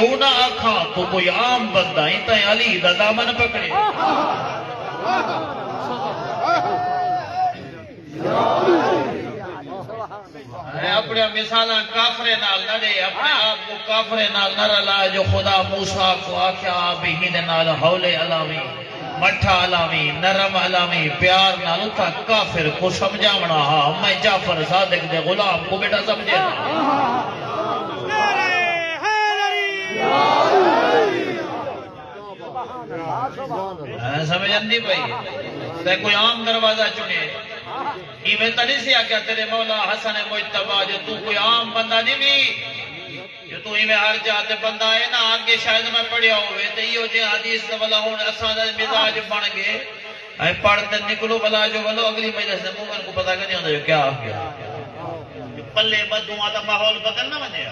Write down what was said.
یوں نہ آکھا تو کوئی عام بندہ ہی تا علی دا دامن پکڑے اپنے مثالاں کافرے نال نہ دے اپنے آپ کو کافرے نال نہ رلا جو خدا موسیٰ کو آکھیا بھی دے نال حول علاوی مٹھا علاوی نرم علاوی پیار نال تھا کافر کو سمجھاونا ہاں میں جعفر صادق دے غلام کو بیٹا سمجھے نا سمجھن دی بھئی تے کوئی عام دروازہ چنے یہ میں تنی سے آگیا تیرے مولا حسن مجتبہ جو تو کوئی عام بندہ نہیں بھی جو تو ہی میں ہر جاتے بندہ ہے نا آگے شاید میں پڑھیا ہوئے تے یہ جو حدیث والا ہوں اساں دا مزاج بن گئے اے پڑھتے نکلو بلا جو بلو اگلی مجلس سے مومن کو پتہ نہیں ہوتا جو کیا آ گیا پلے بدوں آتا ماحول بدل نہ بنے